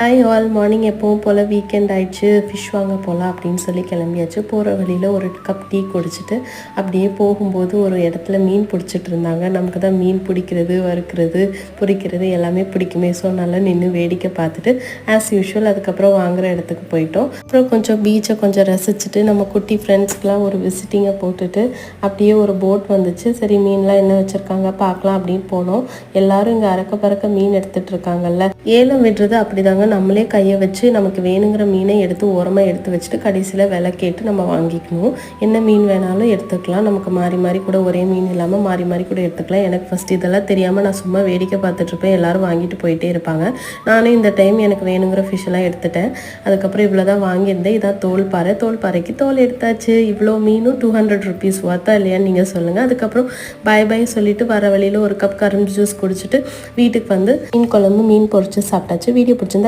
Hi all morning எப்பவும் போல் weekend ஆயிடுச்சு, fish வாங்க போகலாம் அப்படின்னு சொல்லி கிளம்பியாச்சு. போகிற வழியில் ஒரு கப் டீ குடிச்சிட்டு அப்படியே போகும்போது ஒரு இடத்துல மீன் பிடிச்சிட்டு இருந்தாங்க. நமக்கு தான் மீன் பிடிக்கிறது, வறுக்கிறது, பொரிக்கிறது எல்லாமே பிடிக்குமே. ஸோ நல்லா நின்று வேடிக்கை பார்த்துட்டு ஆஸ் யூஷுவல் அதுக்கப்புறம் வாங்குகிற இடத்துக்கு போயிட்டோம். அப்புறம் கொஞ்சம் பீச்சை கொஞ்சம் ரசிச்சுட்டு நம்ம குட்டி ஃப்ரெண்ட்ஸ்க்கெலாம் ஒரு விசிட்டிங்கை போட்டுட்டு அப்படியே ஒரு போட் வந்துச்சு. சரி மீன்லாம் என்ன வச்சுருக்காங்க பார்க்கலாம் அப்படின்னு போனோம். எல்லோரும் இங்கே அறக்க பறக்க மீன் எடுத்துகிட்டு இருக்காங்கல்ல. ஏலம் விடுறது அப்படி தாங்க. நம்மளே கையை வச்சு நமக்கு வேணுங்கிற மீனை எடுத்து ஓரமாக எடுத்து வச்சுட்டு கடைசியில் விலை கேட்டு நம்ம வாங்கிக்கணும். என்ன மீன் வேணாலும் எடுத்துக்கலாம். நமக்கு மாறி மாறி கூட ஒரே மீன் இல்லாமல் மாறி மாறி கூட எடுத்துக்கலாம். எனக்கு ஃபஸ்ட் இதெல்லாம் தெரியாமல் நான் சும்மா வேடிக்கை பார்த்துட்ருப்பேன். எல்லோரும் வாங்கிட்டு போயிட்டே இருப்பாங்க. நானும் இந்த டைம் எனக்கு வேணுங்கிற ஃபிஷ் எல்லாம் எடுத்துட்டேன். அதுக்கப்புறம் இவ்வளோ தான் வாங்கியிருந்தேன். இதான் தோல் பாறைக்கு தோல் எடுத்தாச்சு. இவ்வளோ மீனும் 200 ருபீஸ் ஒர்த்தா இல்லையான்னு நீங்கள் சொல்லுங்கள். அதுக்கப்புறம் பை சொல்லிட்டு வர வழியில் ஒரு கப் கரும்பு ஜூஸ் குடிச்சிட்டு வீட்டுக்கு வந்து மீன் குழம்பு மீன் பொரிச்சு சாப்பிட்டாச்சு. வீடியோ பிடிச்சி